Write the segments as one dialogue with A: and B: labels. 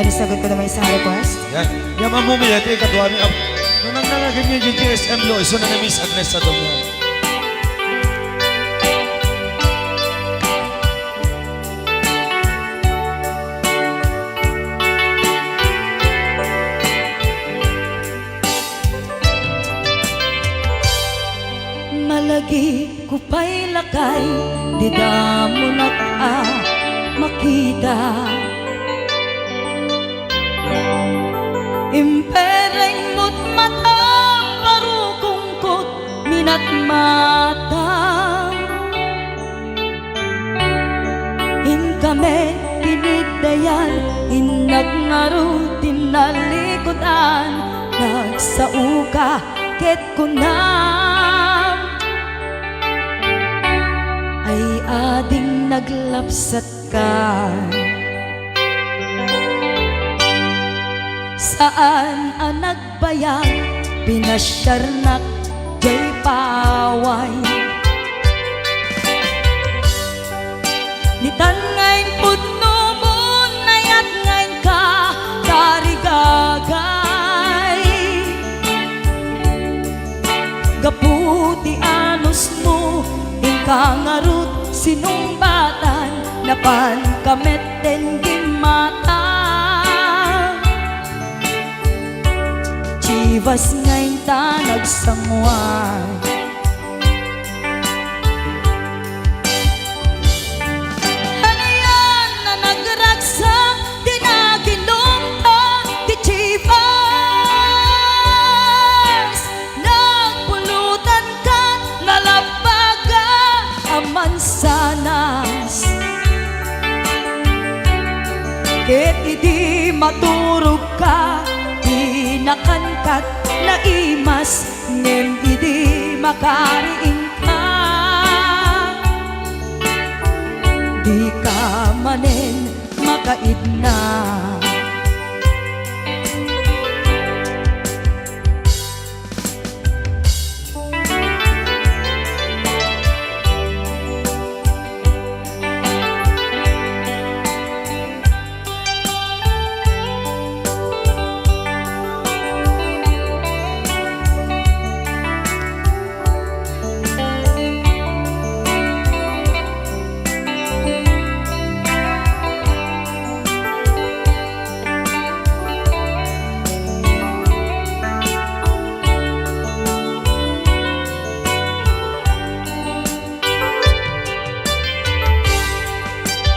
A: Yan, sagot ko naman isang request.
B: Yan. Yan mamumili. Ito yung katuwa niya. Nung nanganagin yung GSM lo, iso na na-miss Agnes sa doon.
C: Malagi ko pa'y lakay, di da mo makita. Impereng mo't mata, parukungkot, minat mata. In kami pinidayan, inagnaro tinalikutan, nagsauka ket kunam. Ay ading naglapsat ka, saan ang nagbayag, pinasyarnak jay paway. Nitan ngayon pudno mo, nayat ngayon ka, karigagay. Gaputi anos mo, kangarut sinumbatan, napan kamet den gimata. Chivas ngayon ta nagsangwan, hanayan na nagragsak, di naginom ta, di Chivas. Nagpulutan ka, nalabaga mansanas, ket idi maturog ka, di nakankat na imas, ngem idi makariing ka. Di ka manen makaidna,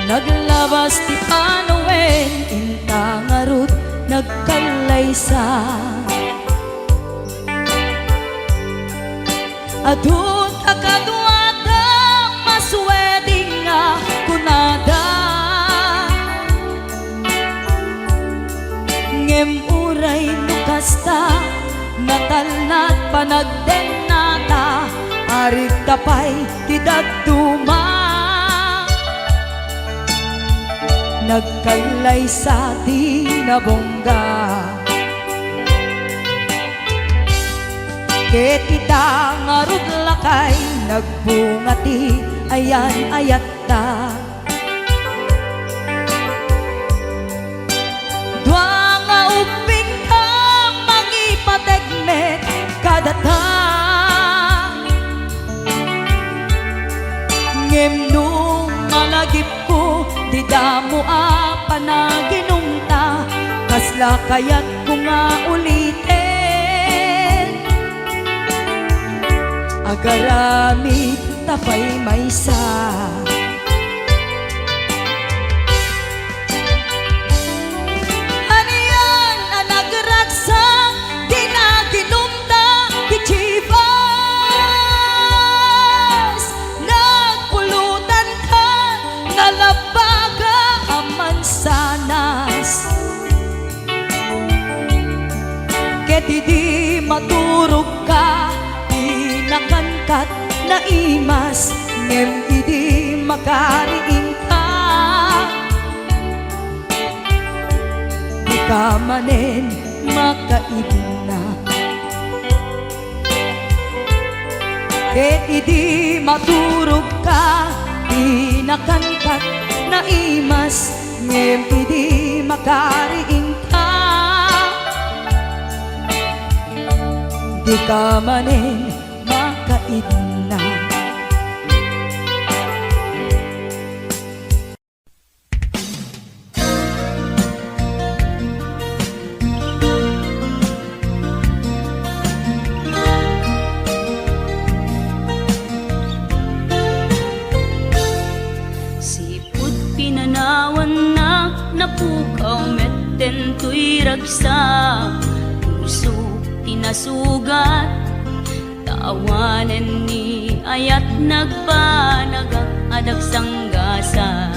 C: naglabas ti Panoen, intangarut nagkalaysa. Adun akadwada masweding nga kunada, ngem uray nukasta, natalnat panagdenata, arig tapay ti daduma. Nagkalay sa tinabongga, ket ita ngarud lakay, nagbungati ayan ayatta. Dua nga uping ka, mangipategmet kadata, ngem nung malagip ko, di damo panaginumta, kasla kayat ko nga ulitin. Agarami tapay maysa, hanayan ang nagragsak, di naginumta, di Chivas. Nagpulutan ka, nalabaga mansanas, ket idi maturog ka, di nakankat na imas, ngem idi makariing ka. Di ka manen makaidna, ket idi maturog ka, di nakankat na imas, ngem idi makariing ka. Di ka manin makaidna.
A: Sipud pinanawan na napukaw metten tuy ragsa. Puso tinasugat taawanan ni ayat nagpanagak adag sanggasa.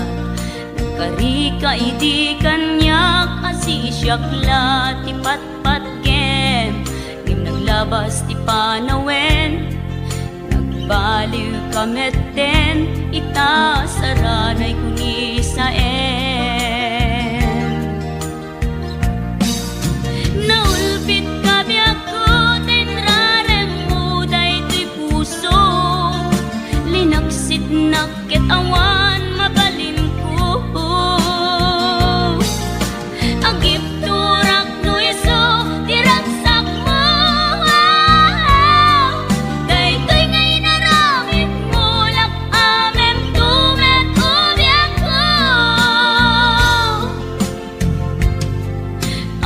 A: Nagkarika idi kanyak asisyakla ti patpatken. Ngim naglabas ti panawen nagbaliw kametten ita saranay kuni saen. Naulpit kabiyak ko tinrarem mo daytoy puso. Linaksit nakit awan mabalin ko. Agip turak no iso diragsak mo. Daytoy ngay naramit mo lak amem tumet ubiyak ko.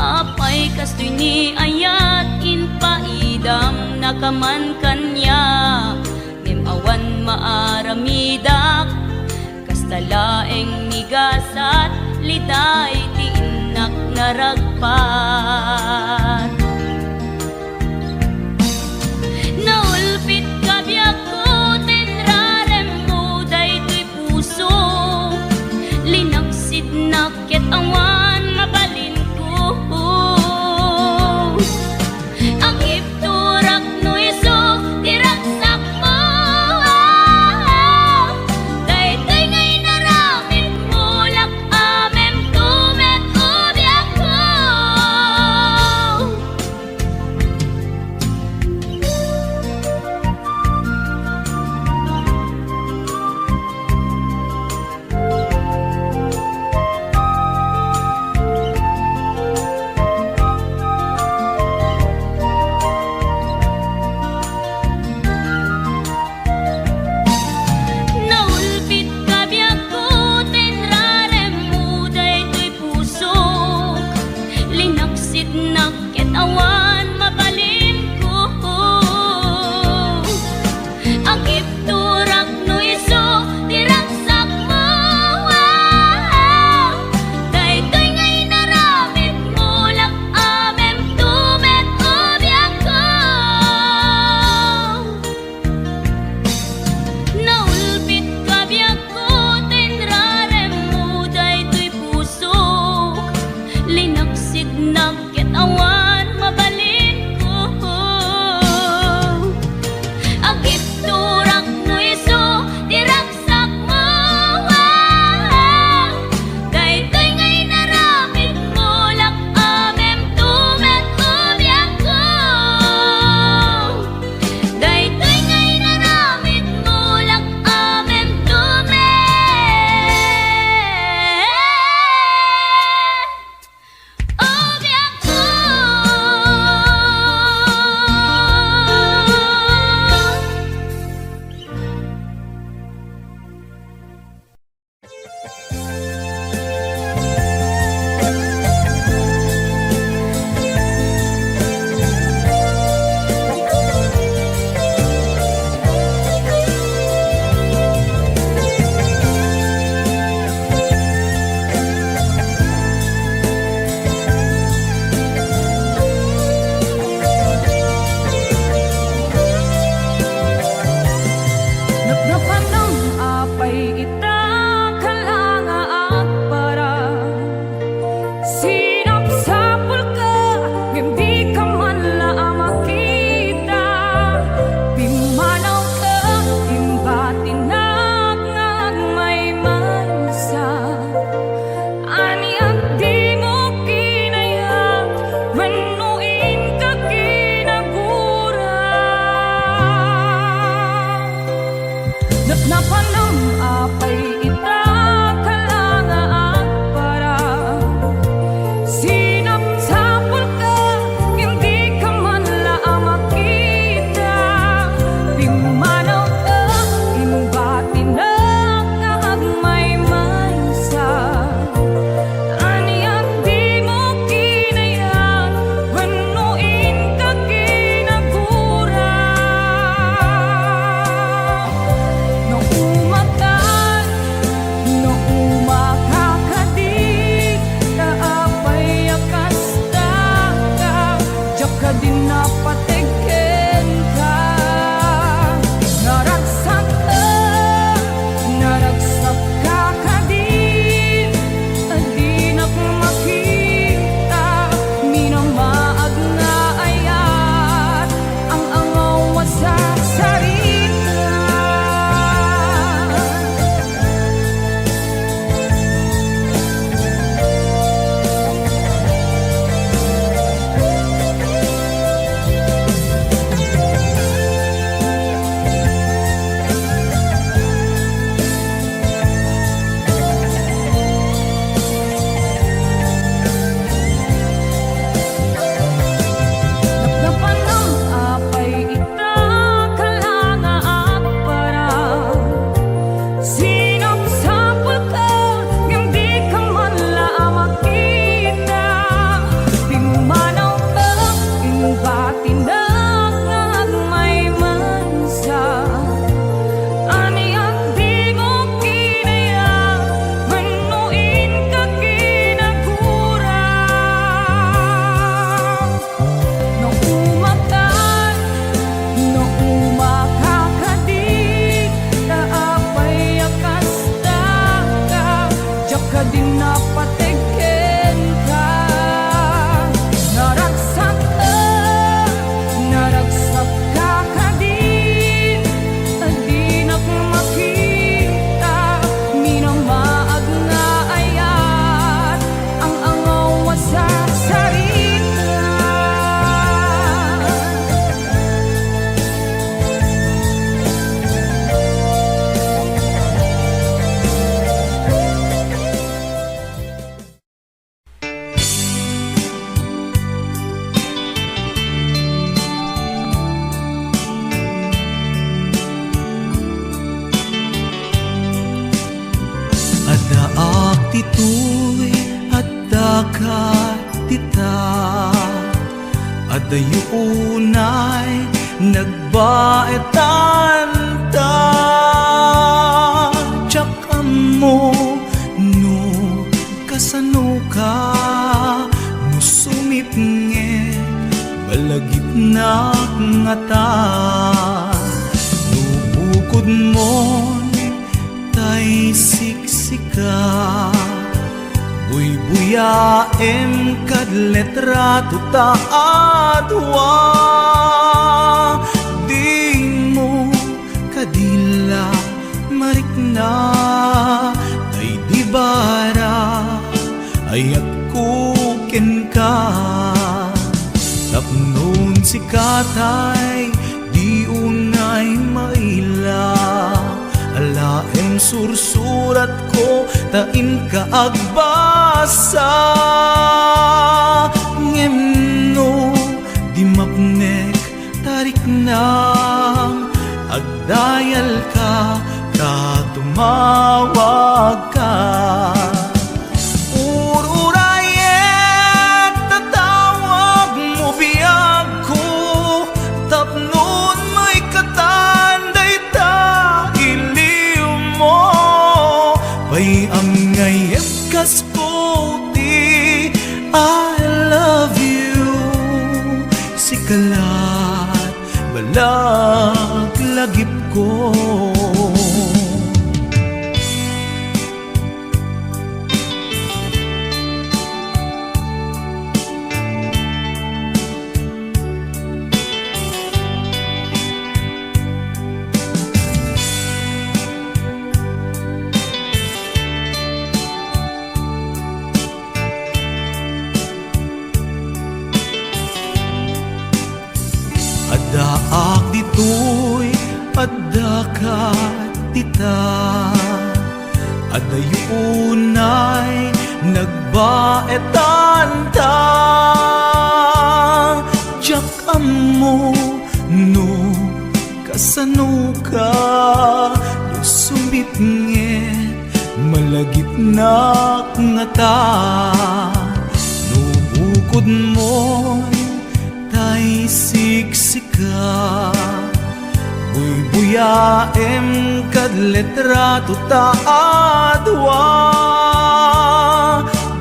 A: Apay kastoy ni ayat inpaidam nakaman kanya. Ngem awan maaramidak kastalaeng nigasat liday ti inak naragpat. Naulpit kabiyak ko tinrarem mo daytoy puso. Linaksid nakit awan mabalin ko. Ang ipturak no iso diragsak mo. Daytoy ngay naramit mo lak amem tumet ubiyak ko.
D: ditoy at dagat dita at dayunay nagbaetan ta tsaka mo no kasano ka no sumipnge balagip na ngata no bukod mo tay siksika buy-buyaem kad letrato ta adwa di mo kadila marikna ay di bara ayat kuken ka tapnon si katay di unay maila alaem sursurat ko tain ka agbasa ngemno di mapnek tarik nang agdayal ka tumawag ka ururayet tatawag mo biyag ko tapnon may katanday ta iliw mo pay ang ngayem kas puti I love you sikalat balag lagip ko Adaak ditoy adakat tita adayunay nagbaetan ta jak amo no kasano ka no sumbitnget malagip na ngata no bukod mo'y tay siksika buy-buyaem kad letrato ta adwa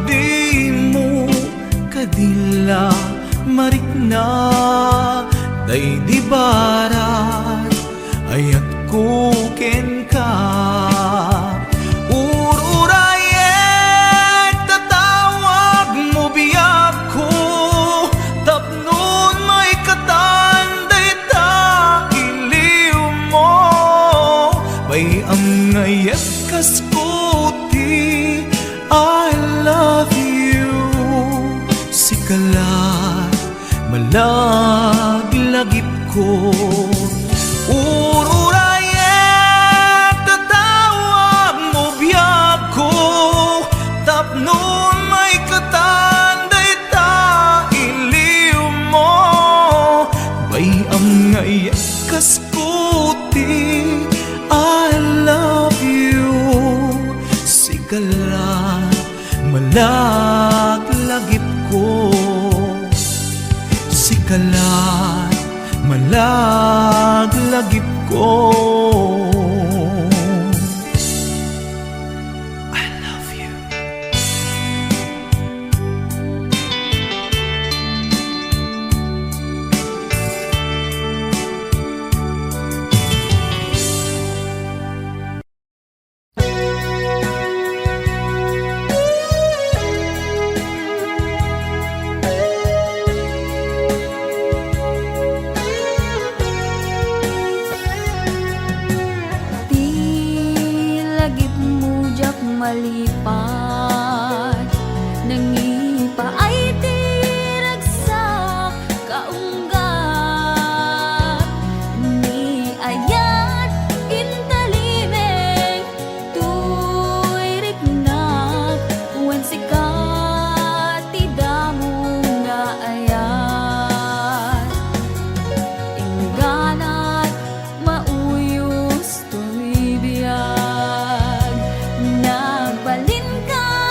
D: di mo kadila marikna day di barat ayat kuken ka ururayet tatawag mo biyak ko tapnon may katanday ta iliw mo pay ang ngayet kas puti I love you sikalat malaglagip ko ururayet tatawag mo biyak ko tapnon may katanday ta iliw mo bay ang ngayet kas puti I love you sikalat malaglagip ko sikalat malaglagip ko I love you.
C: Lagip mo jak malipat nangipa ay tiragsak kaunggat ni ayat intalimeng tuirik na wen sikat tidamo nga ayat ingganat mauyos to'y biyag nagbalin ka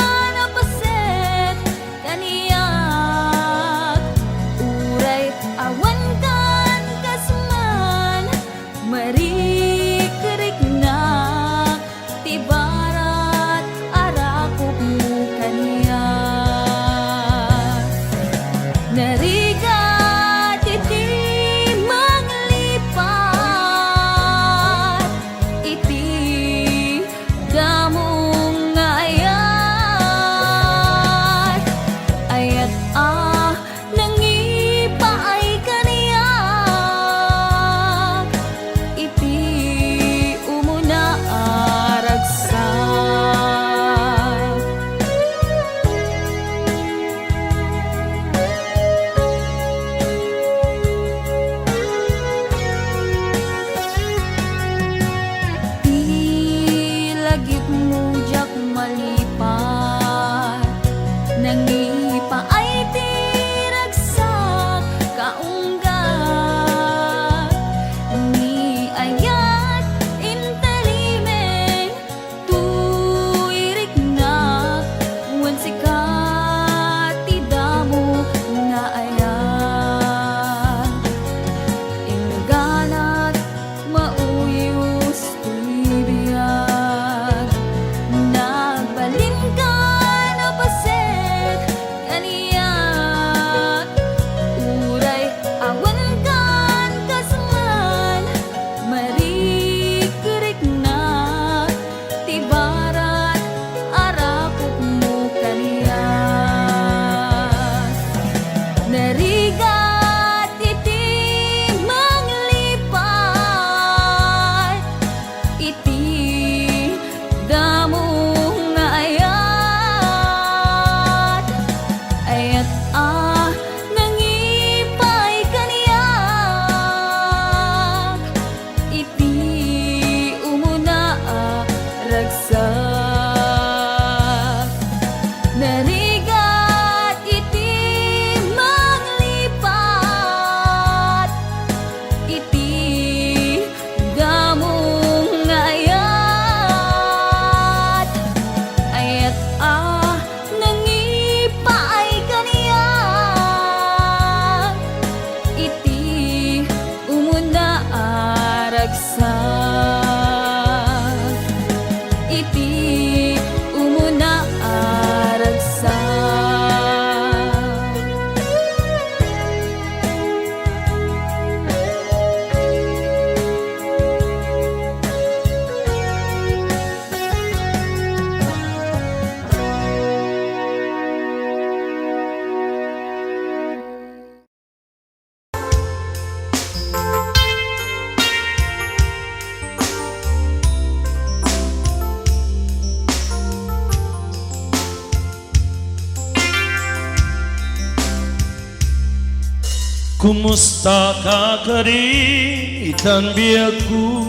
B: Kumusta ka rin itanbiyaku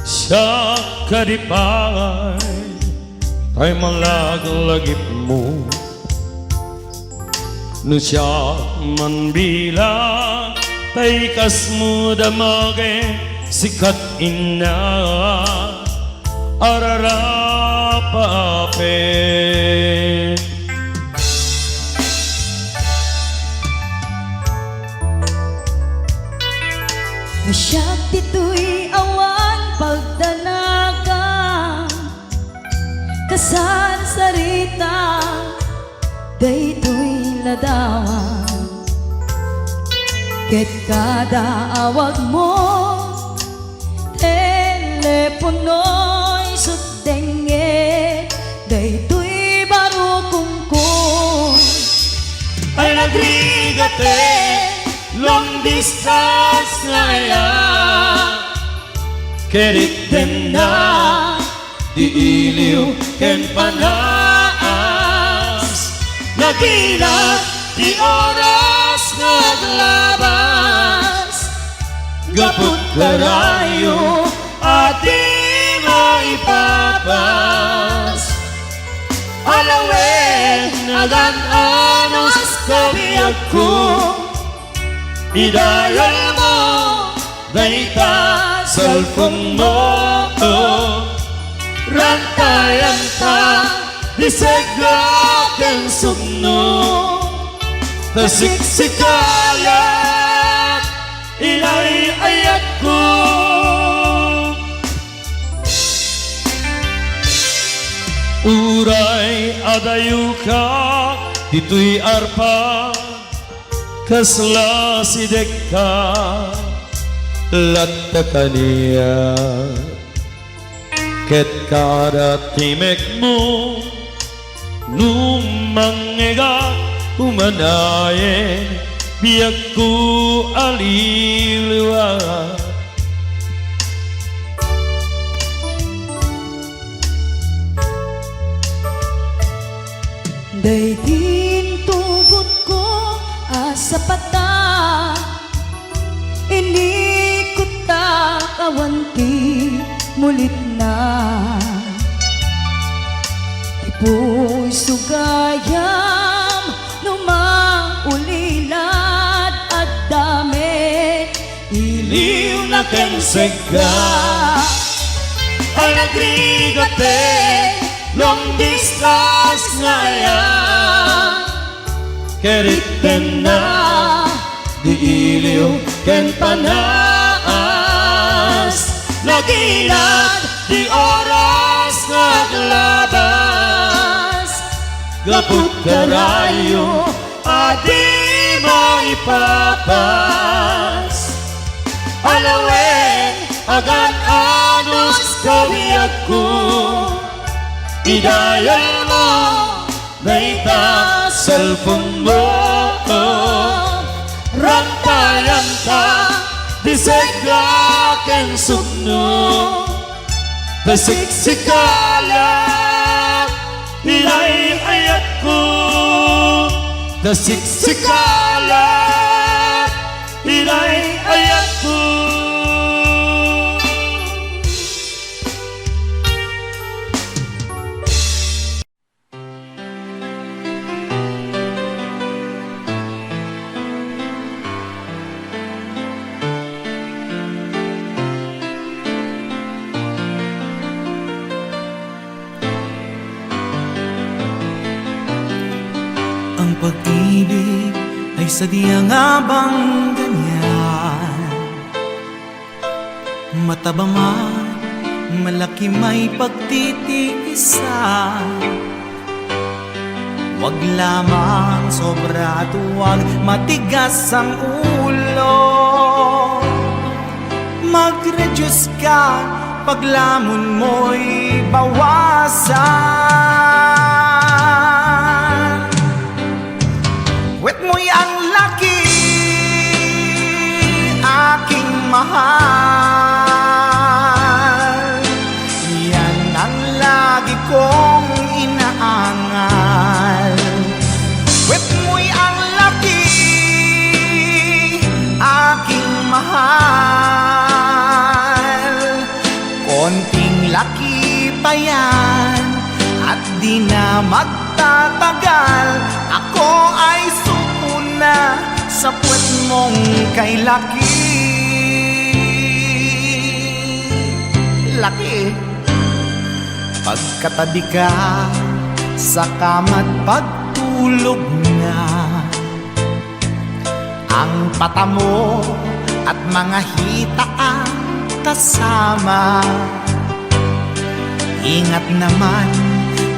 B: sa karipay ay malagalagip mo no siya man bilang tay kasmo damage sikat ina ararapapin
C: Nasyak dito'y awan pagdanagan Kasan sarita dayto'y ladawan Ket kada awag mo telepono'y sutdenget dayto'y barukungkong
B: ay nagrigate long distance na ya kerit dem na di iliw ken panas nagilat di oras naglabas gaput karayo at di maipapas alawen nagan-anos kabiyak ko idayal mo Daita cellphone mo Rantayan ka Disegak ang sugno Tasiksikalat Inay-ayat ko Uray adayu ka Dito'y arpa Kasla sidek ka Latta kaniya Ket kada timek mo Numangega umanaye Biyak ko aliliwa
C: Daytin tugot ko asa pata inikot ta kawanti mulit na ipo'y sugayam numaulilat at dami iliw na kensega
B: Ay nagrigate long distance nga yan Kerit dem na di iliw ken panas Nagilat di oras naglabas Gaput karayo at di maipapas Alawen agan-anos kawiyak ko Idayal mo Naita cellphone mo Rantayan ka Disegak ang sugno Tasiksikalat Inay-ayat ko Tasiksikalat Inay-ayat ko
D: Ang pag-ibig ay sadyang nga bang ganyan? Mataba man, malaki may pagtitiisan. Wag lamang sobra at huwag matigas ang ulo. Mag-reduce ka, paglamon mo'y bawasan. Wet mo'y ang laki, aking mahal. Yan ang lagi kong inaangal. Wet mo'y ang laki, pa yan at di na magtatagal. Ako ay suko na sa puwet mong kay laki. Laki. Pagkatabi ka sa kama't pagtulog na, ang pata mo at mga hita ang kasama. Ingat naman,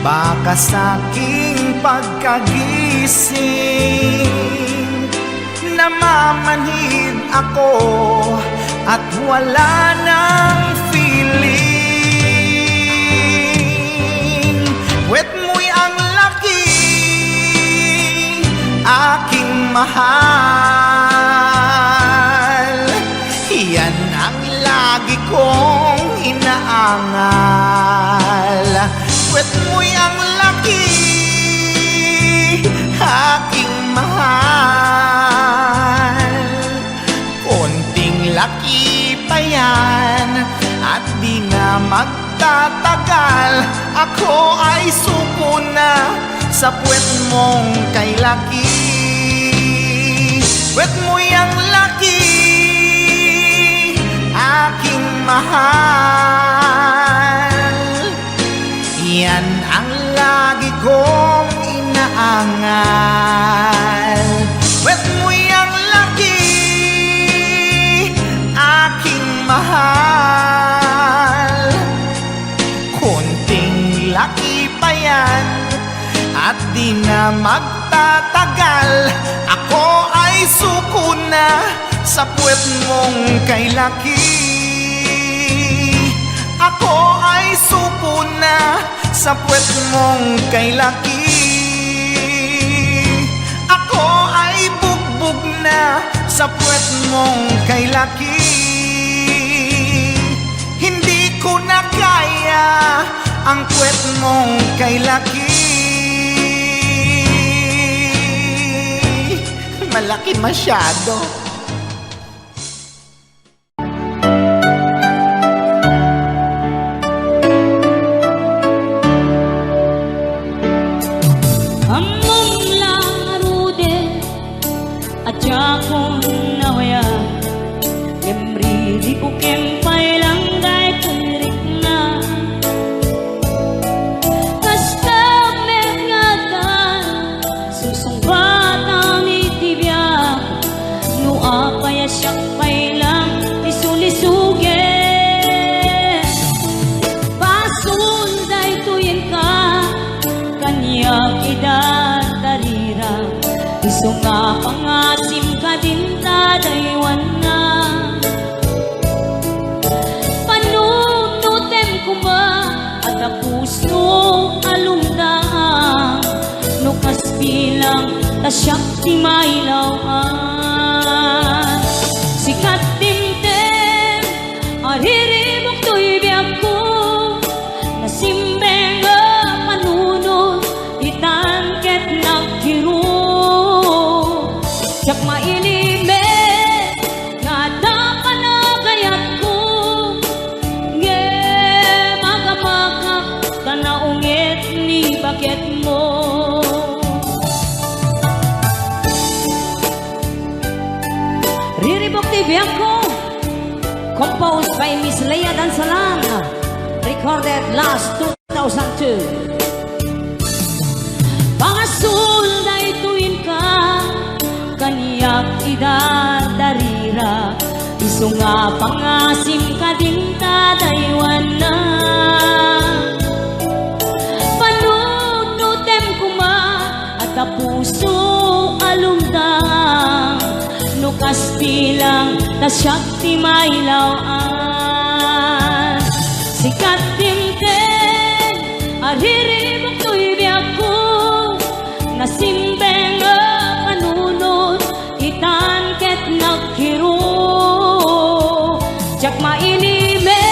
D: baka sa'king pagkagising namamanhid ako at wala nang feeling. Puwet mo'y ang laki, aking mahal. Yan ang lagi kong inaangal. Puwet mo'y ang laki, aking mahal. Konting laki pa yan at di na magtatagal. Ako ay suko na sa puwet mong kay laki. Puwet mo'y ang laki, aking mahal. Yan ang lagi kong inaangal. Puwet mo'y ang laki, aking mahal. Konting laki pa yan at di na magtatagal. Ako ay suko na sa puwet mong kay laki. Ako ay suko na sa puwet mong kay laki. Ako ay bugbog na sa puwet mong kay laki. Hindi ko na kaya ang puwet mong kay laki. Malaki masyado.
A: Among laro din at yakong nawaya. Kemri di ko kempay lang dahil kulirik na. Kasta mengatan susumbat ang itibya. Nua kaya siyak pay lang isulisuge. Pasunday tuyin ka kanya idadarira. Iso nga pangasim ka din tadaywan na. Panunutem ko ba at puso alumdaan. Nukas bilang tasyak di mailawaan. Sikat dimtem ariribok to'y biyag ko. Nasimbeng panunod itangket nagkiro. Siyak mailime nga dapan na gayat ko. Nge magamakak ka na ungit ni bakit mo. Riribok ti Bianco, composed by Miss Leia Dansalan, recorded last 2002. Pangasulday tuwin ka kaniyak idadarira. Iso nga pangasim ka din tadaywan na. Panunutem kuma at puso alumdang. Nukas bilang tasyak ti mailawaan. Sikat dimten ariribok to'y biyag ko. Nasimbeng panunod itangket nagkiro. Tiyak mailime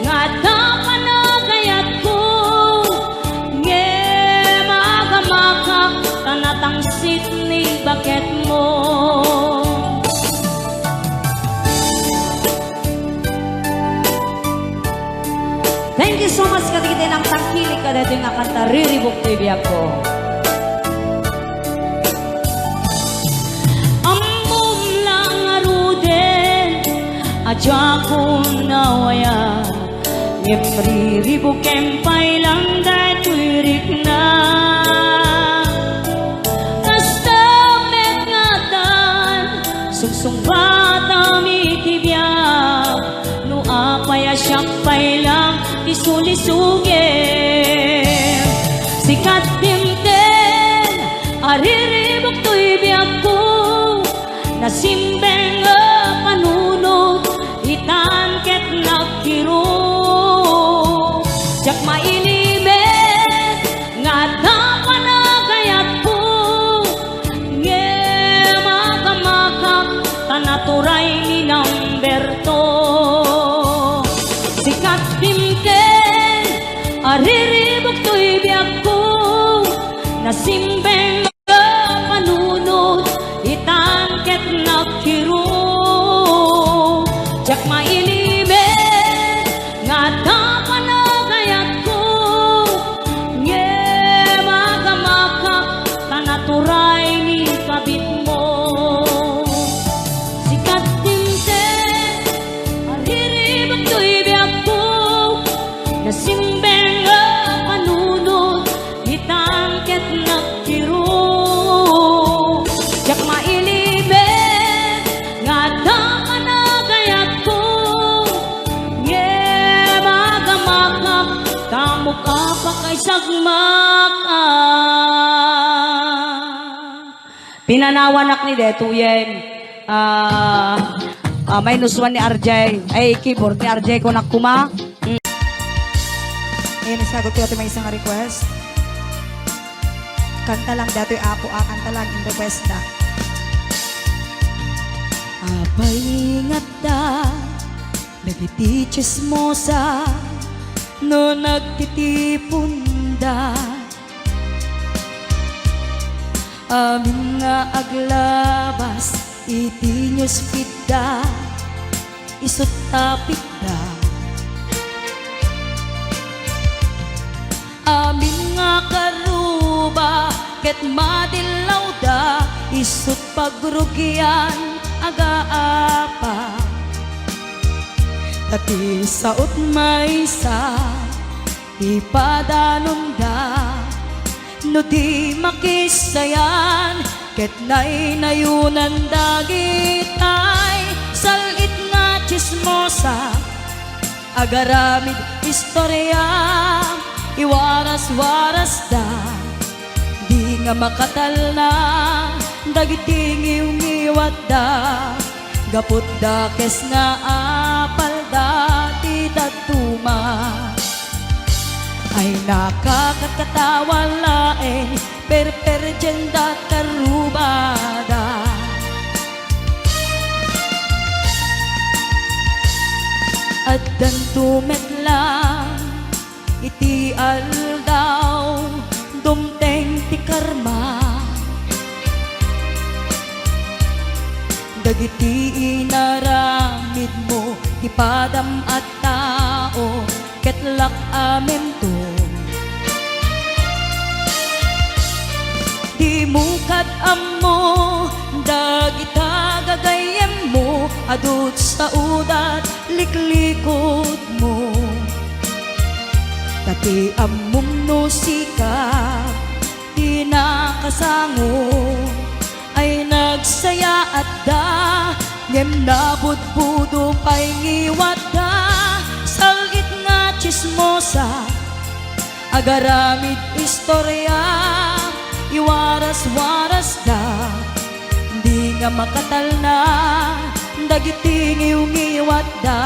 A: nga dapan na gayat ko. Nge magamakak tanatangsit ni bakit mo. Thank you so much. kada ito nga kanta riribok to ibiyag ko. Amom lang aruden, adya ko nawaya, ngem riribok kempay lang dato'y rik na. Kastamet ngatan, sungsung bata mitibiyag, no apaya siyang pailang isulisugin. Sikat timten, ariribok to'y biyag ko, nasimbeng panunod, itan ket nagkiro. Jak mailimet, nga tapanagayat po, nge magamakak, tanaturay ni Namberto. Sikat timten, ariribok to'y biyag ko, nasimbeng panunod, itangket nagkiro. Jak mailimet, nga tapanagayat ko, nge magamakak, tanaturay ni kabit mo. Sikat timten, ariribok to'y biyag ko, nasimbeng panunod, itangket nagkiro. Jak mailimet, nga tapanagayat ko, nge magamakak, tamo ka pa kay sagmakan. Pinanawanak ni Detuyen. May nuswan ni RJ. Ay, keyboard ni RJ ko nakuma.
C: Ayun, isagot ko ito may isang request. Kanta lang dato'y apo, kanta lang in request na. Abay ingat da, nagiti chismosa, no nagtitipon da. Amin nga aglabas, iti nyos pida, isot tapik da. Amin nga karuba, ket madilaw da, isut pagrugyan aga-apa. Tati saot maysa, ipadanon da, no di makisayan, ket nainayunan dagitay, salit nga chismosa, agaramid istorya, iwaras-waras da, di nga makatal na, dagiting iungiwat da, gapot da kes nga apal da, ti datuma. Ay nakakatawa laeng, perperjenda karubada. At dantumet lang, iti aldaw, dumteng ti karma. Dagiti inaramid mo, ipadam at tao, ketlak amen to. Di mo kat amo, dagita gagayem mo, adut sa udat, liklikod mo. Tati amum no sikap, di nakasango, ay nagsaya at da, ngem nabudbudo pa'y ngiwat da, salit nga chismosa, agaramid istorya, iwaras-waras da, di nga makatal na, dagiting iungiwat da,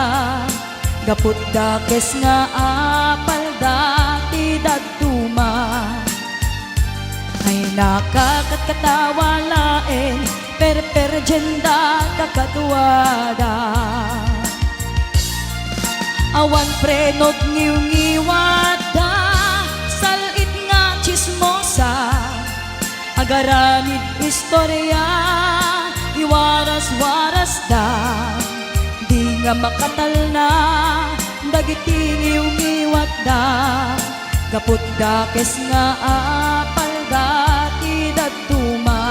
C: gaput da kes nga apal da, ti dagtuma. Ay nakakatawa laeng, perperjenda kakatuwada. Awan prenot ngiw-ngiwada, salit nga chismosa, agaramid istorya, iwaras-waras da, di nga makatal na, dagiting iungiwat da, Kaput dakes nga apalgati daduma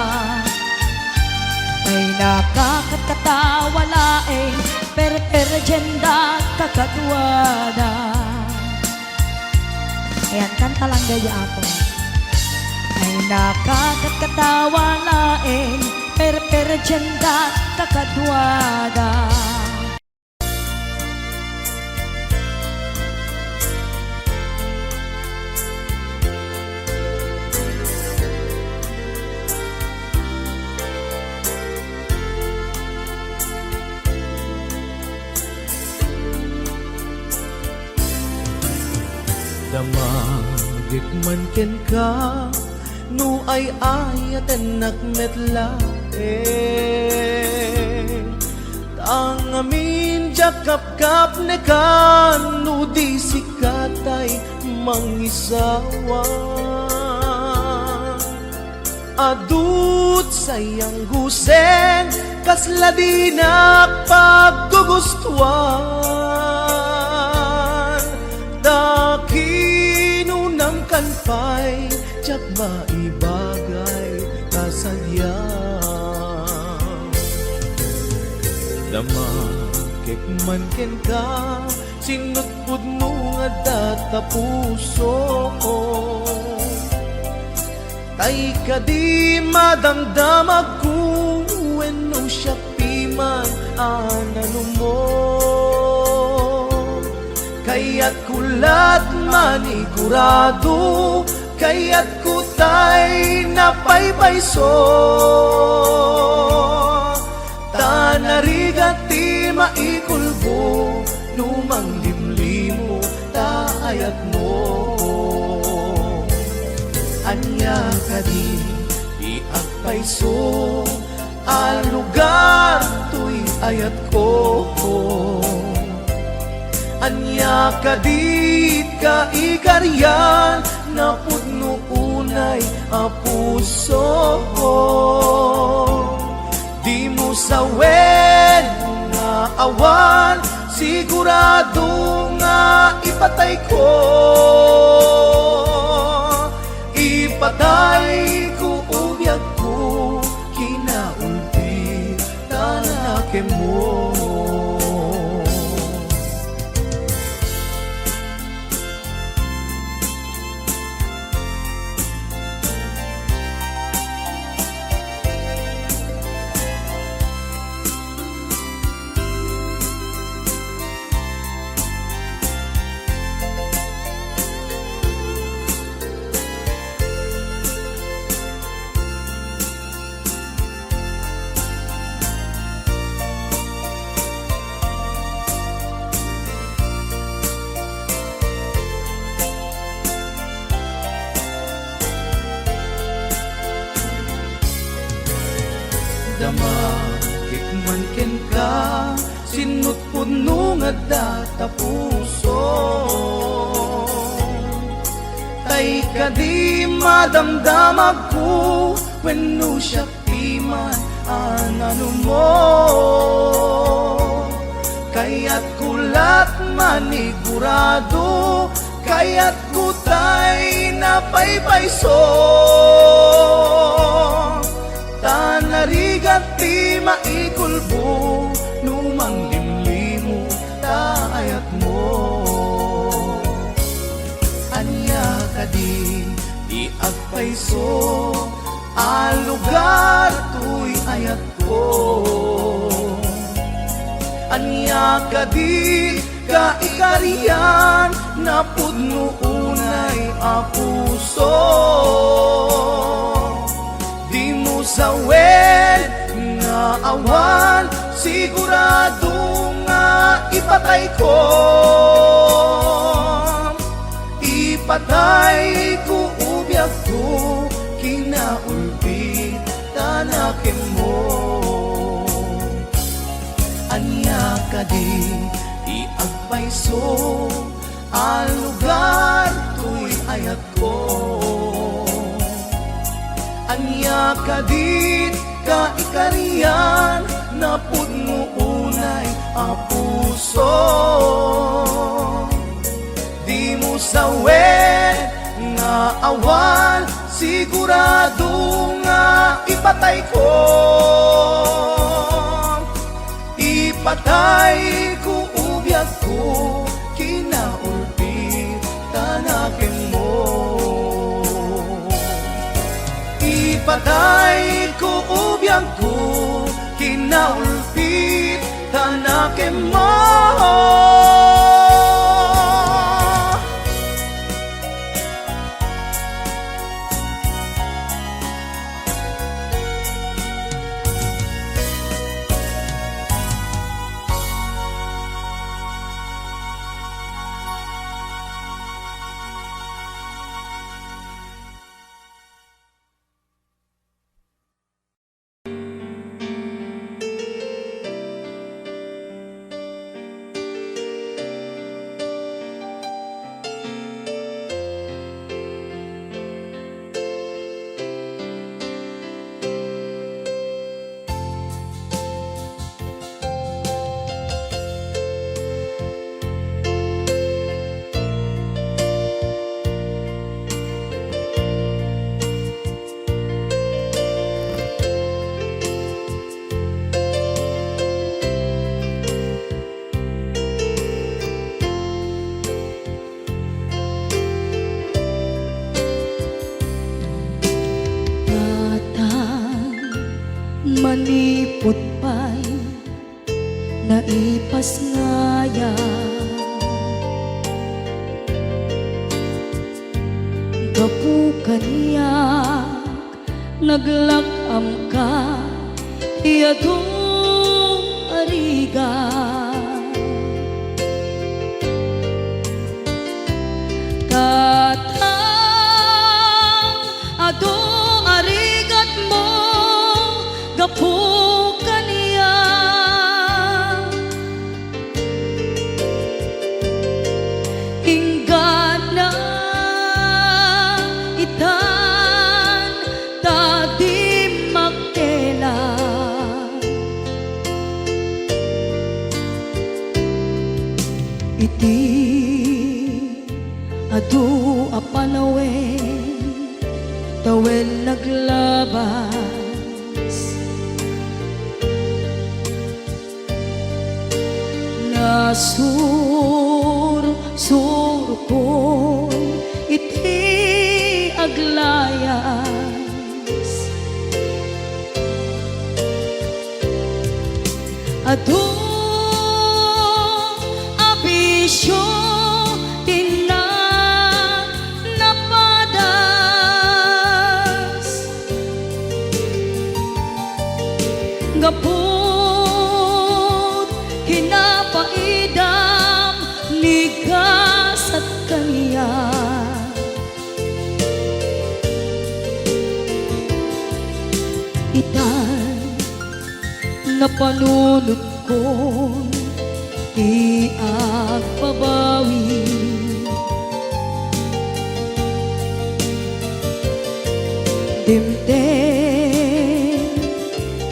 C: ay nakakatawa laeng perperjenda kakatwada. Ayan, kanta lang gaya ako. Ay nakakatawa laeng perperjenda kakatwada.
E: Damagik man ken ka, no ay ayaten nakmetla Tang amin jakap kap ne kan, no di sikatay mangisawa Adut sayang guseng, kasla di nakpaggugustuhan Dakinunam kanpay, tsak maibagay kasadya Damakik man ken ka, sinutpud mo nga data puso Tay ka di madamdamag kung no siya piman anano mo Kaya't kulat manigurado, kaya't kutay napaypayso Tanarigat ti maikulbo, numang limlimo taayat mo Anya ka di agpayso, al lugar to'y ayat ko Anya ka dit ka ikaryan, na pudno unay a puso Di mo sawen nga awan, sigurado nga ipatay ko Ipatay ko ubiyag ko, kinaulti tanake mo Damakik man ken ka, sinutpud no nga data puso Tay ka di madamdamag ko, wenno siya piman anano mo Kaya't kulat manigurado, kaya't kutay napaypayso Tanarigat ti maikulbo, numang limlimo taayat mo Anya ka di agpayso, al lugar to'y ayat ko Anya ka di ka ikariyan, na pudno unay a puso Di mo sawen nga awan, sigurado nga ipatay ko Ipatay ko ubiyag ko, kinaulpit tanakin mo Anya ka di agpayso, al lugar to'y ayat ko Anya ka dit ka ikariyan, na pudno unay a puso Di mo sawen awan, sigurado nga ipatay ko. Ipatay ko ubyak ko, kinaulpi tanakin mo. Ipatay ko ubyak ko, kinaulpi tanakin mo.
C: Manipot pa'y naipas ngaya, gapukan niya naglakam ka iyadong ariga. Katang ado arigat mo gapukan niya, inggan na itan tadi magkela. Iti adu apanawen tawel naglabas, nasur ko iti aglayas. Adu abisyo tina napadas, gaput kinapaidam nigas at kaniya. Itan na panunod ko di agbabawi, dimden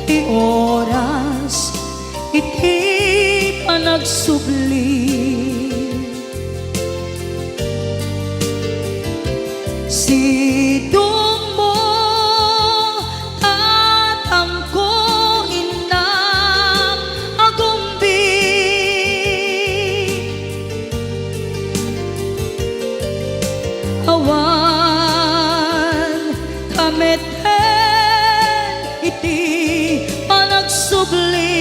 C: ti oras iti panagsubli. Sidong mo tatangko inang agumbi, awan kameten iti panagsubli.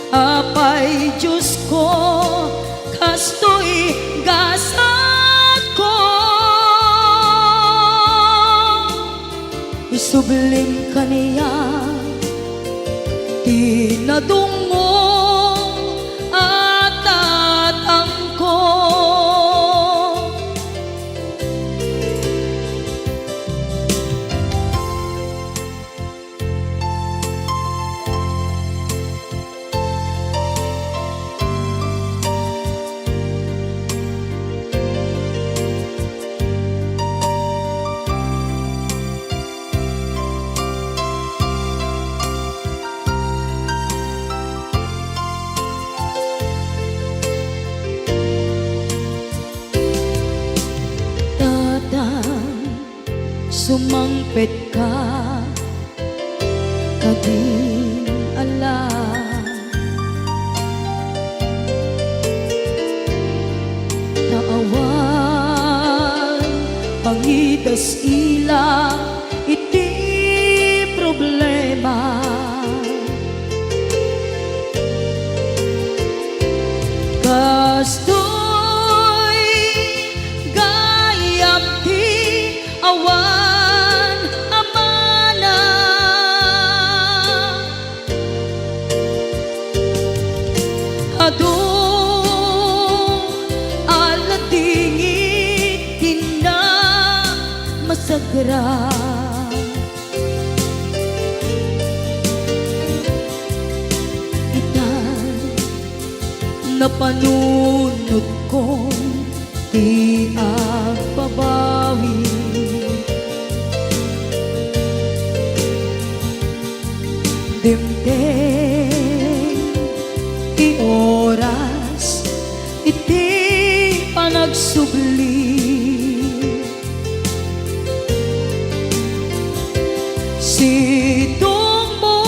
C: Apay Diyos ko, kastoy gasat ko, isublim kaniya tinadungo at tatangko. higupit ka kadin alam naawan pangitas ilang iti problema kastoy gayam ti awan amana adong aladingit tina masagra napanunod kong di agbabawi dimdeng ti oras iti panagsubli sidong mo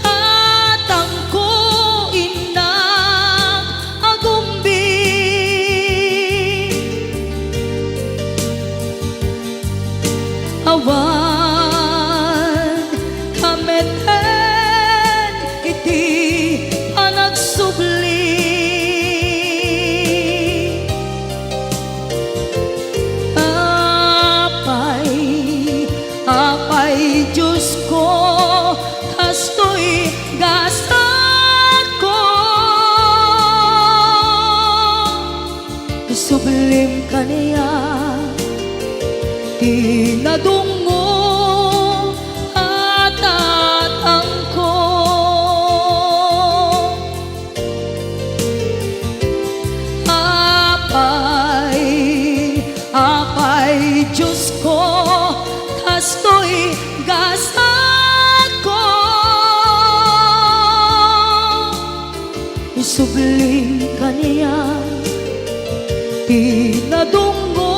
C: hatangko inang agumbi awan kameten iti panagsubli apay Diyos ko kastoy gasat ko sublim ka niya tinadungo at atangko apay Diyos ko kastoy gasat ko isubling ka niya tinadunggo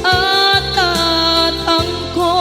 C: at atangko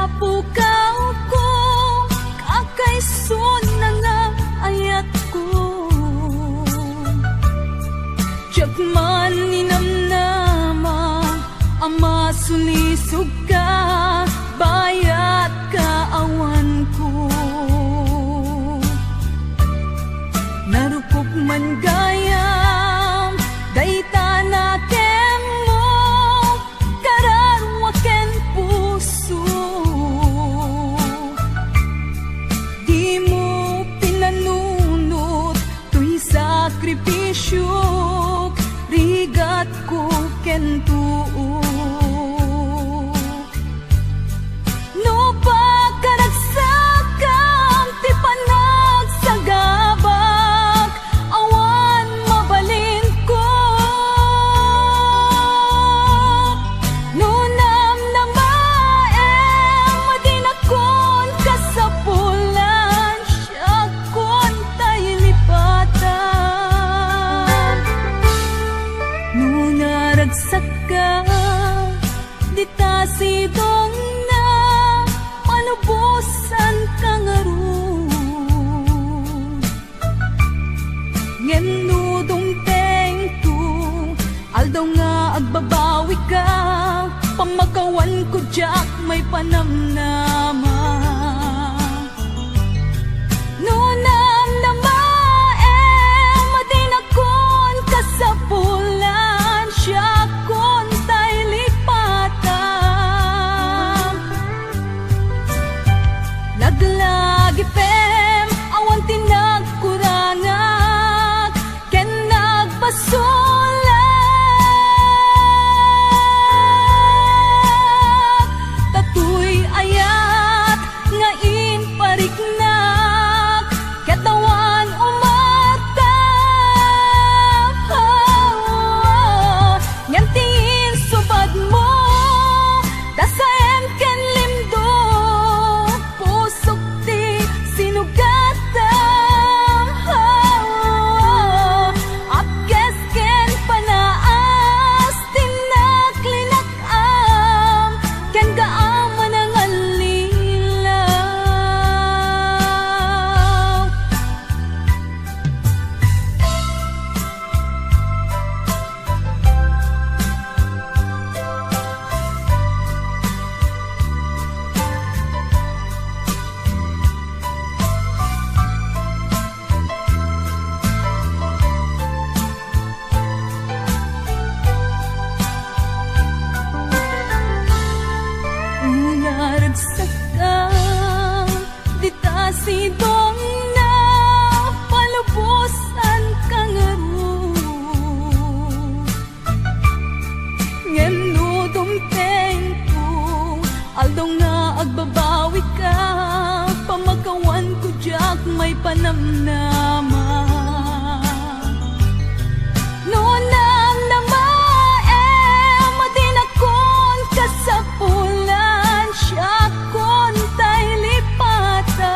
C: Nagkapukaw ko, kakaisun na nga ayat ko. Tiyagman ninamnama, ama sulisog ka, bayat ka awan ko. Narukop man gayam, dayta natin mo, kararwaken puso. Di mo pinanunot, tuy sakripisyo, rigat ko kentuo. No pagkaragsakam, ti panagsagabak, awan mabalin ko. No namnamaem, madinakon kasapulan, siya kon tay lipatan. No naragsak ka, di ta sidong na, panubusan ka nga ron. Ngeno dumteng tu, aldaw nga agbabawi ka, pamagawan ko jak may panamnama. No namnamaem, madinakon kasapulan, siya kon tay lipatan. Laglagi pem, awan tinagkurangak, ken nagpasulak. Tatuy ayat, nga inpariknak, katawan umatap. Ngan tingin subad mo, dasaem ken limdo, pusok ti sinugatan. Apkes ken panaas, tinaklinakam, ken gaaman ang alilaw. Naragsak ka, di ta sidong na, palubusan ka nga ron. Ngeno dumteng ko, aldaw nga agbabawi ka, pamagawan ko jak may panamnama. No namnamaem, madinakon kasapulan, siya kon tay lipatan.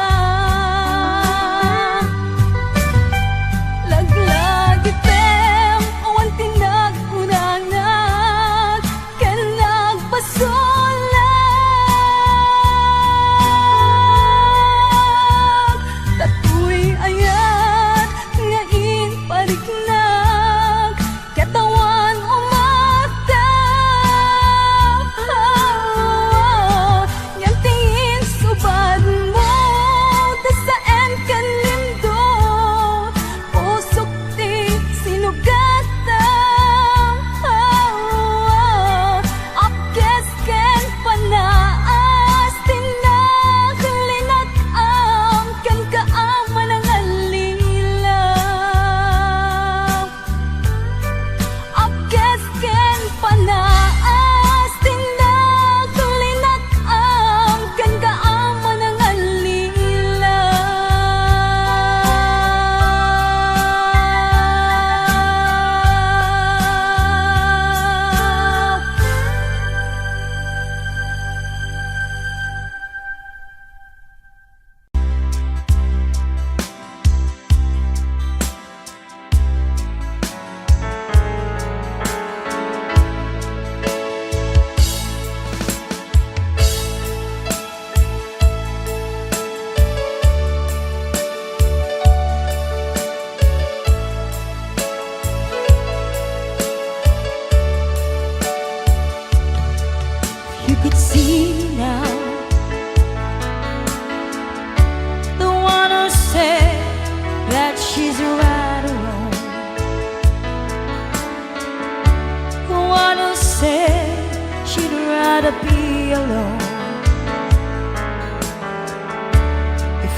C: Laglagi pem, awan tinagkurangak, ken nagpasulak. Tatuy ayat,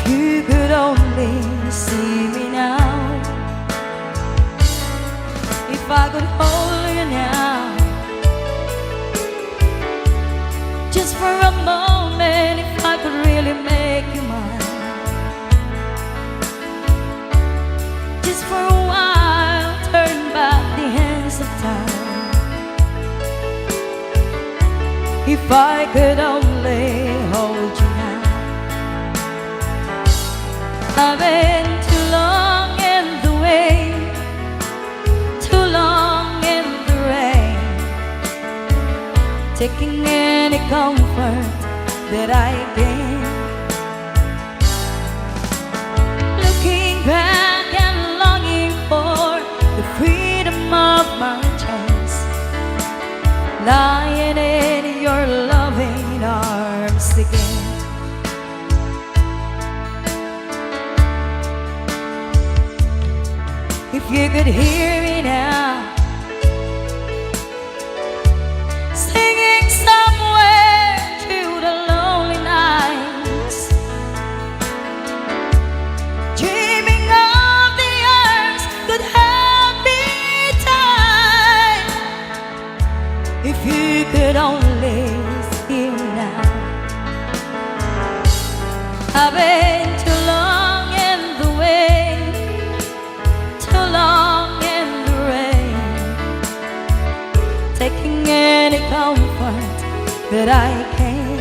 C: you could only see me now, if I could hold you now, just for a moment, if I could really make you mine, just for a while, turn back the hands of time. If I could only hold you now. I've been too long in the way, too long in the rain, taking any comfort that I can. Looking back and longing for the freedom of my chance, lying in your loving arms again. If you could hear me now, singing somewhere through the lonely nights, dreaming of the arms that held me tight. If you could only see me now. I've been too long in the way, too long in the rain, taking any comfort that I can.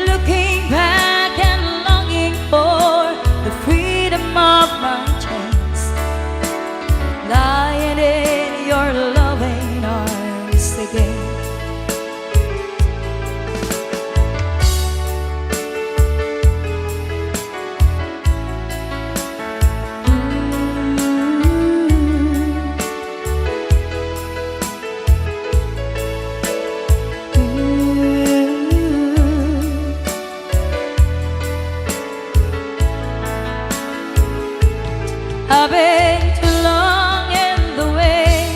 C: Looking back and longing for the freedom of my chance, lying in your loving arms again. I've been too long in the way,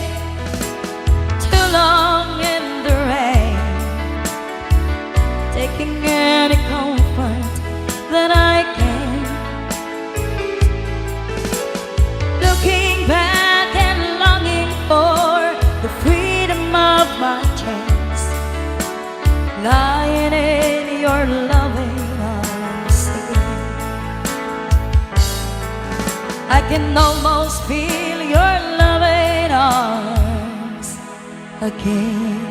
C: too long in the rain, taking any comfort that I can. Looking back and longing for the freedom of my chance, lying in your loving arms again. I can almost feel your loving arms again.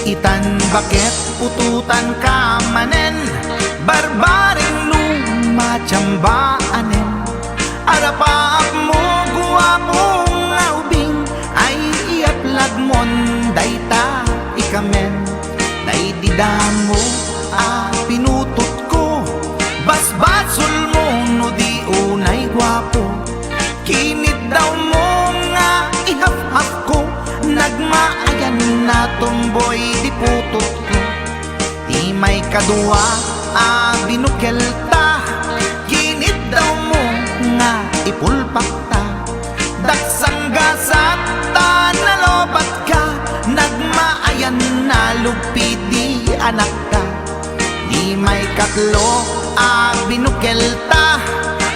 D: Itan bakit pututan ka manen, barbaring lumatsambaanen. Arapaap mo guwapong aubing, ay iaplag mon dayta ikamen. Daydidamo pinutot ko, basbasol mo no di unay guwapo. Kinit daw mo nga ihaf-haf ko, nagmaayan na tomboy di putot ko. Di may kadua binukel ta, kinit daw mo nga ipulpak ta. Daksang gasat ta nalobat ka, nagmaayan na lupit di anak ka. Di may katlo binukel ta,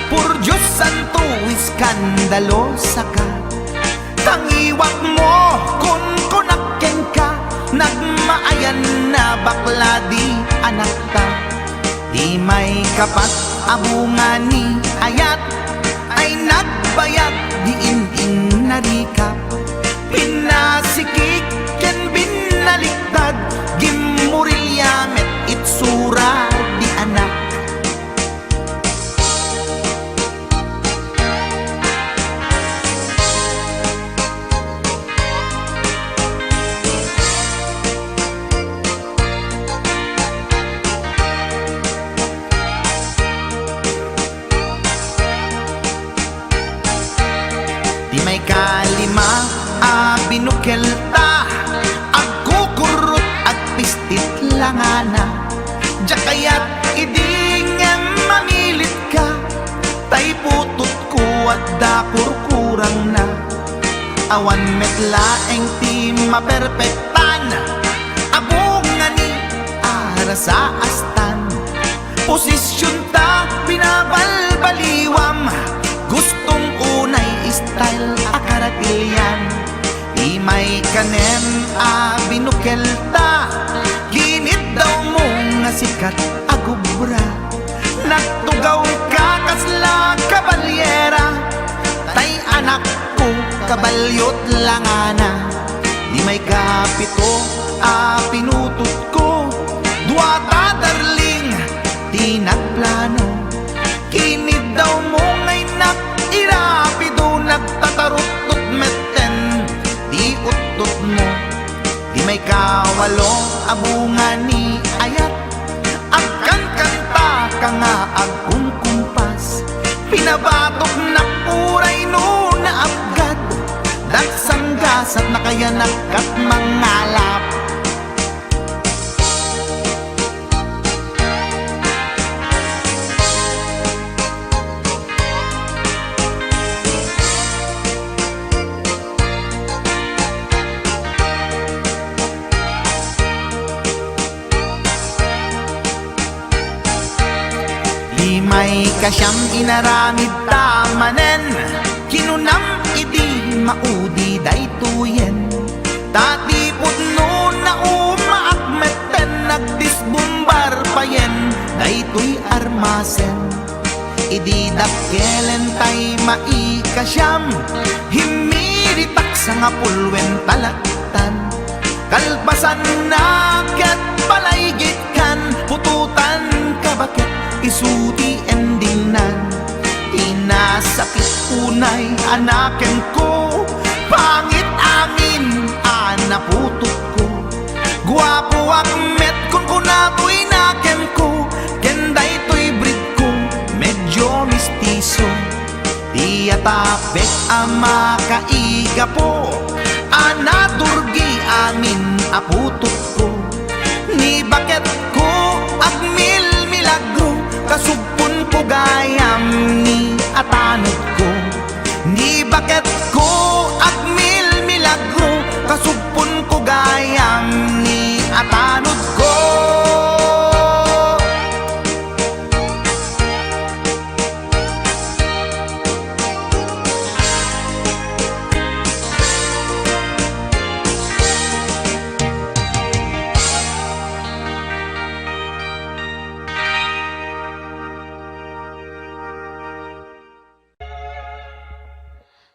D: pur Diyos santo iskandalosa ka. Tangiwak mo kun kunakken ka, nagmaayan na bakla di anak ta. Di may kapat abungan ni ayat, ay nagbayag di in narikap. Pinasikik ken binaliktad, gimurilyamet itsura di anak. Ikalima binukelta agkukurot at pistit langana. Diya kaya't idingem mamilit ka, tay putot ko at dakurkurang na. Awan metlaeng ti maperpektan, abong nga ni ara sa astan. Posisyon ta binabalbaliwam, gustong unay style akaratilyan. Di may kanem binukelta, ginit daw mo nga sikat agubra. Nagtugaw ka kasla kabalyera, tay anak ko kabalyot langana. Di may kapito pinutot ko, duwata darling di nagplano. Kinid daw mo ngay irapido, nagtatarot-tot meten di utot mo. Di may kawalo abungan ni ayat, agkan kanta ka nga agkumkumpas. Pinabatok na puray no na abgad, dagsanggas at nakayanak at mangalap. May kasyam inaramid tamanen, kinunam iti maudi daytoyen. Tatipot no na umaakmeten, nagdisbumbar payen daytoy armasen. Idi dakkelen tay maikasyam, himiritak sa nga pulwen talaktan. Kalpasan na ket palaygit kan, pututan kabakit isuti endingnan. Inasakit unay anaken ko, pangit amin anaputot ko. Guwapo akmet kung kunato'y naken ko, kenday to'y breed ko medyo mistiso. Di atapek ama kaiga po, anaturgi amin aputot ko. Ni bakit ko agmil milagro, kasugpon ko gayam ni atanod ko. Ni bakit ko agmil milagro, kasugpon ko gayam ni atanod ko.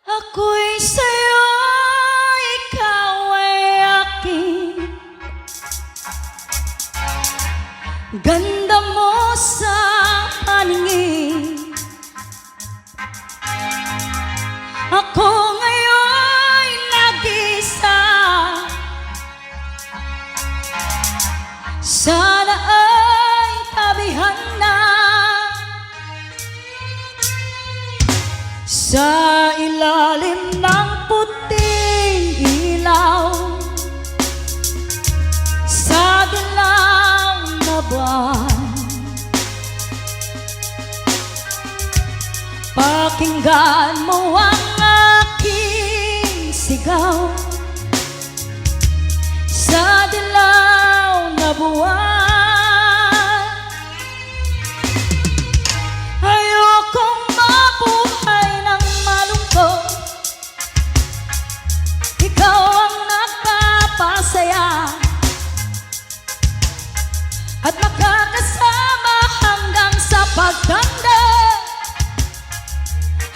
C: Ako'y sa'yo, ikaw ay akin. Ganda mo sa paningin. Ako ngayon nag-isa, sana ay tabihan na. Sa ilalim ng puting ilaw, sa dilaw na buwan, pakinggan mo ang aking sigaw. Sa dilaw na buwan, ayokong mabuhay ng malungkot. Ikaw ang nagpapasaya at makakasama hanggang sa pagtanda.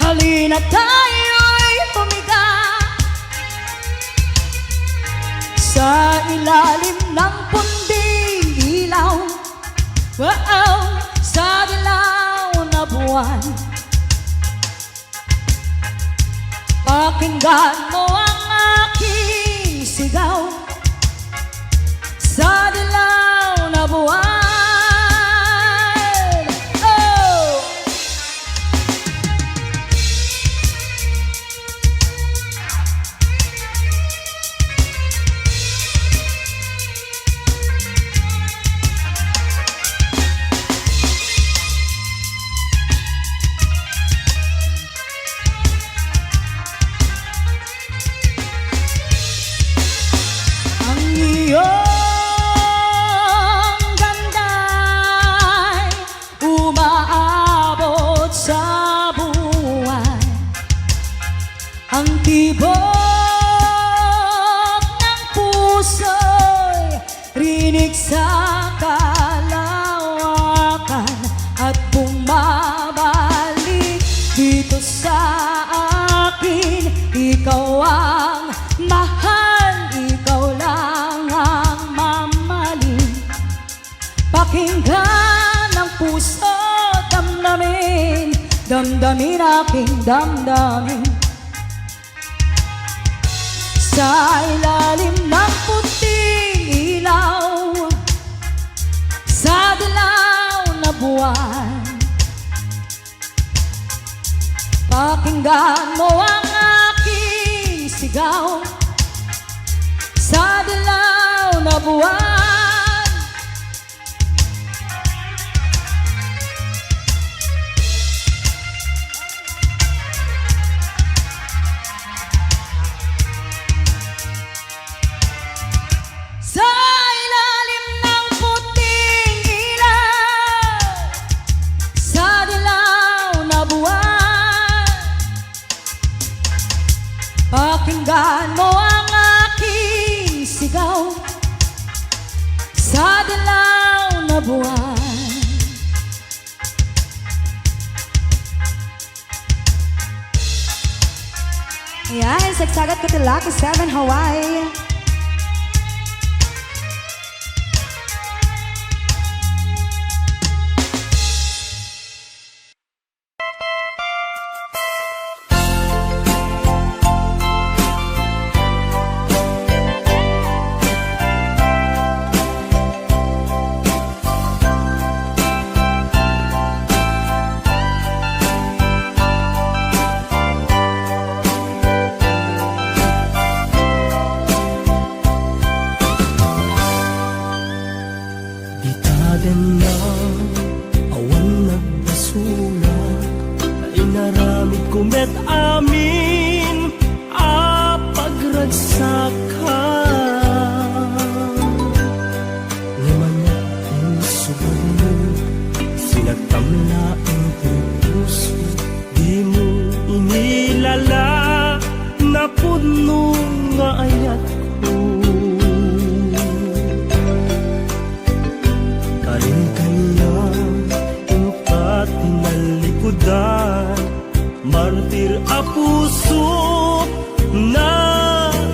C: Halina tayo'y humiga sa ilalim ng punding ilaw. Wow, sa dilaw na buwan, pakinggan mo ang aking sigaw. Sa dilaw na buwan, oh! Tinig sa kalawakan at bumabalik dito sa akin. Ikaw ang mahal, ikaw lang ang mamaling. Pakinggan ang puso, damdamin, damdamin aking damdamin. Sa ilalim ng puting ilaw, sa dilaw na buwan, pakinggan mo ang aking sigaw. Sa dilaw na buwan, sa ilalim ng puting ilaw, sa dilaw na buwan, pakinggan mo ang aking sigaw. Sa dilaw na buwan,
A: Yan, sagsagat ko to Lucky 7 Hawaii.
F: Ditagan na awan nagbasula na inaramid kumet amin a pagragsakan. Ngamanyain subad mo, sinagtamlaing puso, di mo inilala na puno nga ayat ko. Karin kanya ingkat tinalikudan, martir a puso na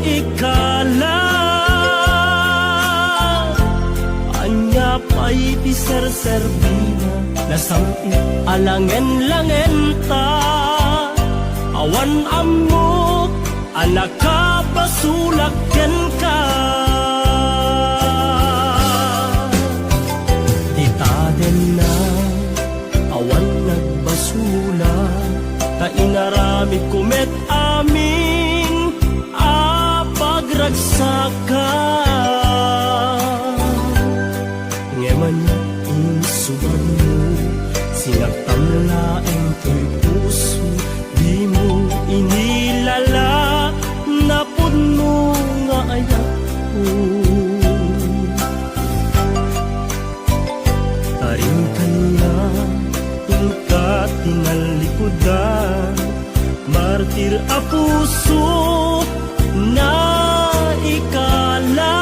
F: ikala. Anya pa'y piser-serbina, nasamit alangen-langen ta. Awan amok, anak ka basulakyan ka. Ditaden na awan nagbasula, ta inaramid kumet amin a pagragsakan. Ngeman niya insuban mo, sinagtamlaeng to'y puso, di mo inilala na puno nga ayat ko. Taring kanya ingkat tinalikudan, martir a puso na ikala.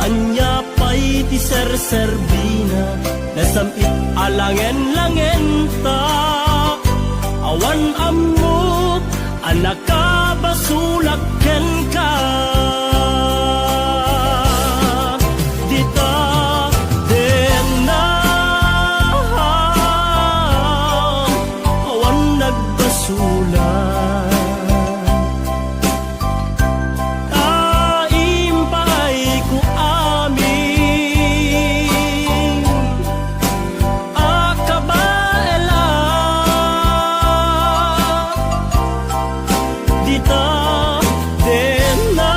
F: Anya pa'y ti ser-serbina, nasamit alangen-langen ta. Awan amok, anak ka basulakyan ka. Dita den na awan nagbasulan. Taimpay ko amin akabaela. Dita den na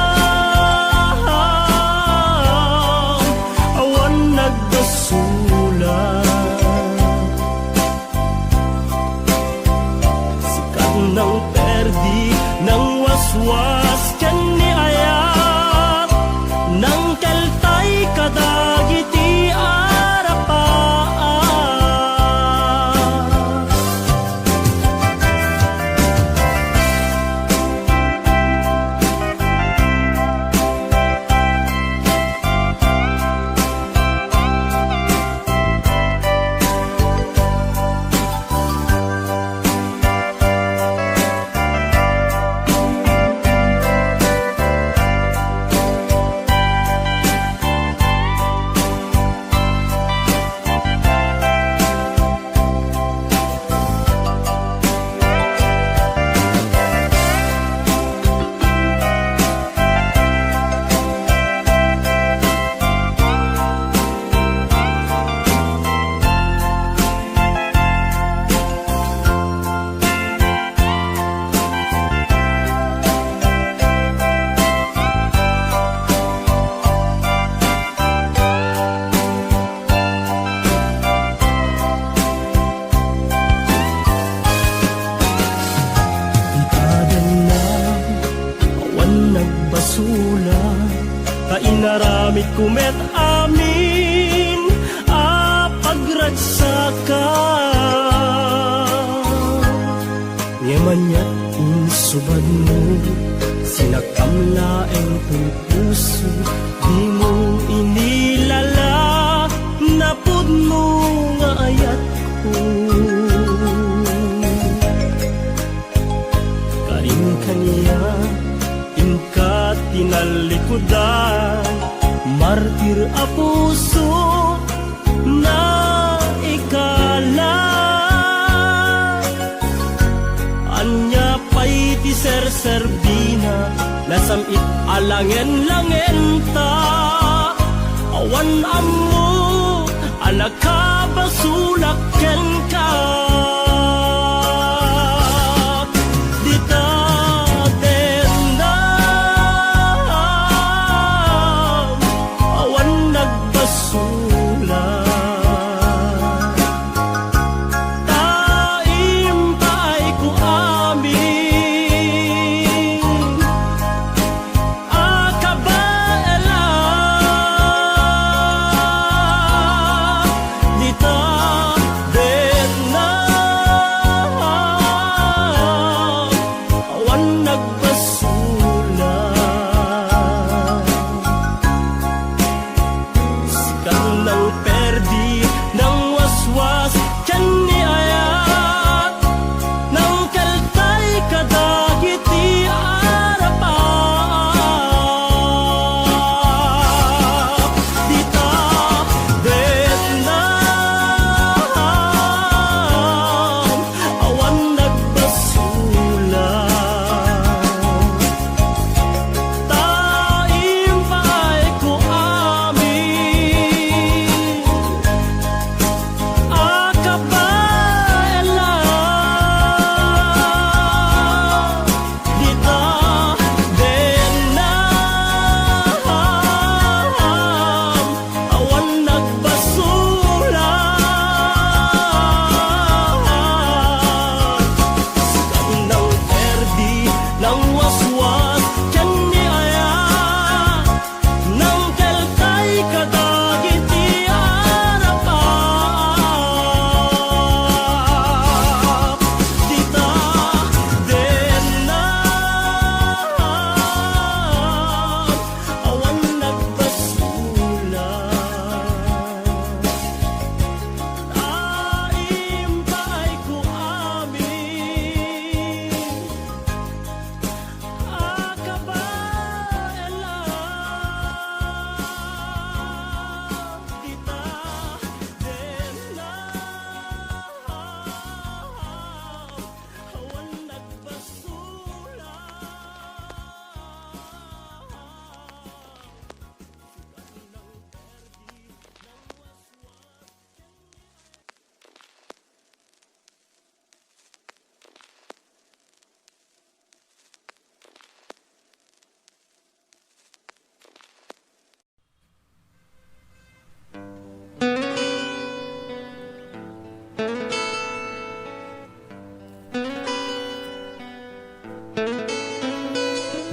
F: kainaramid kumet amin a pagratsaka Nyamanyat insubad mo sinakamlaeng kong puso di mo inilala napod mo nga ayat ko karing kaniya inka tinalikudan martir a puso na ikala anya pa'y ti ser-serbina nasamit alangen-langen ta awan ammo alakabasulak ken ka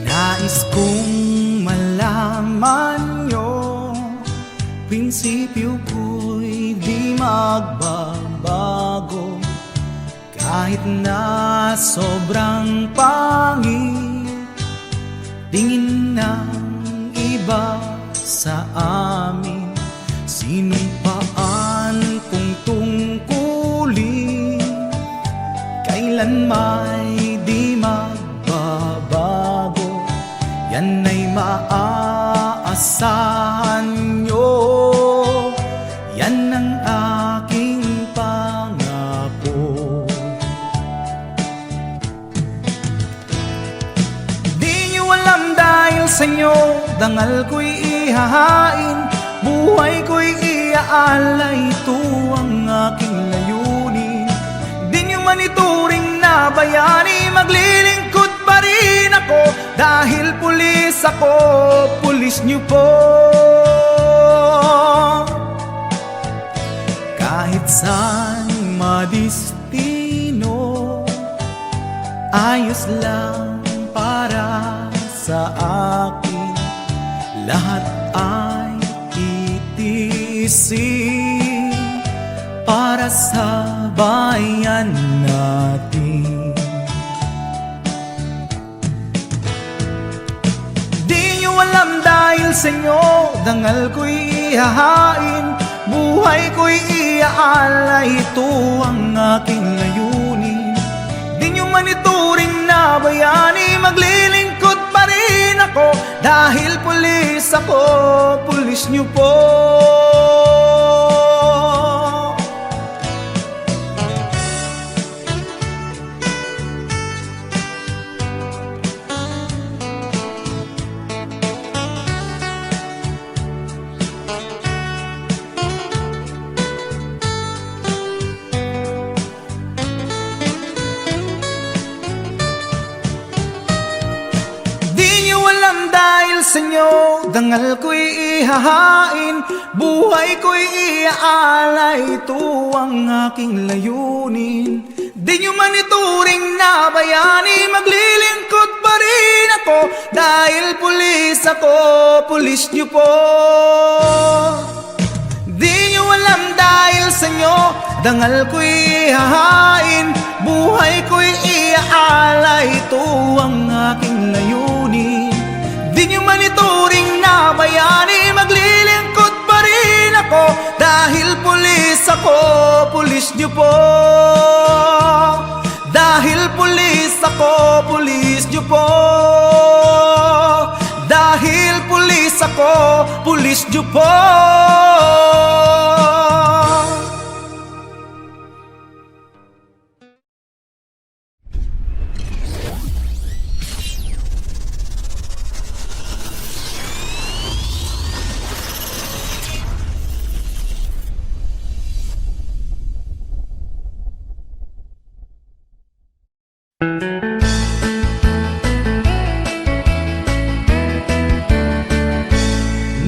D: Nais kong malaman nyo, prinsipyo ko'y di magbabago. Kahit na sobrang pangit tingin ng iba sa amin, sinumpaan kong tungkulin, kailan may di magbabago. Yan ay maaasahan nyo, yan ang aking pangako. Di nyo alam dahil sa inyo, dangal ko'y ihahain, buhay ko'y iaalay, ito ang aking layunin. Di nyo man ituring na bayani, maglilingkod pa rin ako, dahil pulis ako, pulis nyo po. Kahit saan madistino, ayos lang para sa akin. lahat ay itiisin para sa bayan natin. Di nyo alam dahil sa inyo, dangal ko'y ihahain, buhay ko'y iaalay, ito ang aking layunin. Di nyo man ituring na bayani, maglilingkod pa rin ako, dahil pulis ako, pulis nyo po. Dahil sa inyo, dangal ko'y ihahain, buhay ko'y iaalay, ito ang aking layunin. Di nyo man ituring na bayani, maglilingkod pa rin ako, dahil pulis ako, pulis nyo po. Di nyo alam dahil sa inyo, dangal ko'y ihahain, buhay ko'y iaalay, ito ang aking layunin. Di nyo man ituring na bayani, maglilingkod pa rin ako, dahil pulis ako, pulis nyo po. Dahil pulis ako, pulis nyo po. Dahil pulis ako, pulis nyo po.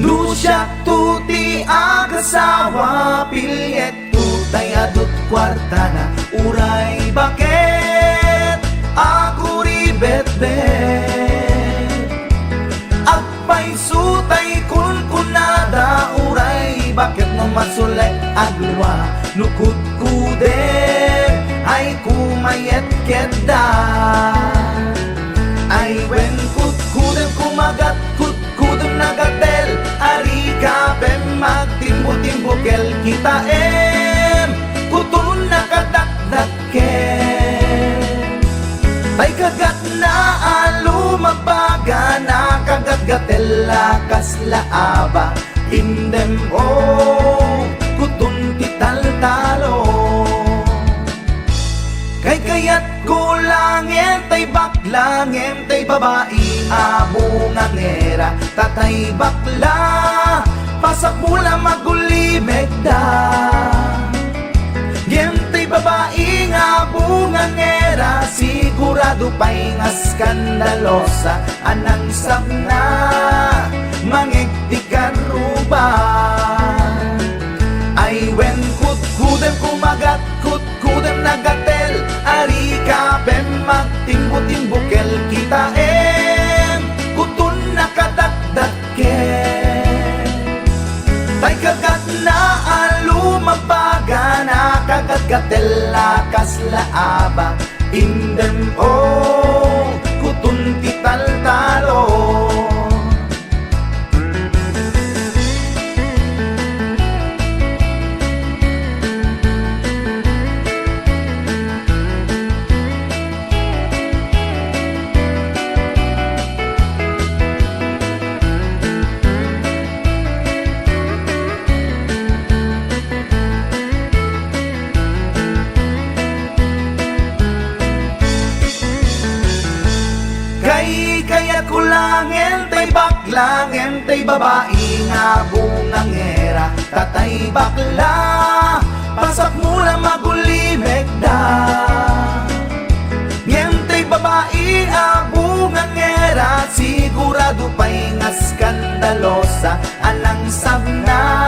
D: Nusyak tuti agasawa, pilyet tutay adot kwarta na, uray bakit ako ribet-bet. Agpay sutay kun kunada, uray bakit no masulay agluwa, nukut kuder ay kumayet keda. Ay wen kut kudem kumagat kut kudem nagatel, ari kapem magtimbo-timbokel kita kutun nakadakdaken. Tay kagat na alumabaga, nakagat-gatel lakas laaba, indem kutun tital-talo. Kay kayat ko langem, tay baklangem, tay babae abungang era, tatay bakla, pasak mula magulimeg da. Gem tay babae abungang era, sigurado pa'y nga skandalosa, anang sabna, mangigtikan ruban. Ay wen kut-kudem kumagat, kut-kudem nagatel, ari kapem magtimbo-timbokel kita kutun nakadakdaken. Tay kagat na alumabaga, nakagat-gatel lakas laaba, indem kutun tital-talo. Kaya kulangin, tay baklangin, tay babae nga bungang era, tatay bakla, pasak mula magulimeg da. Ngem tay babae abungang era, sigurado pa'y nga skandalosa, anang sabna,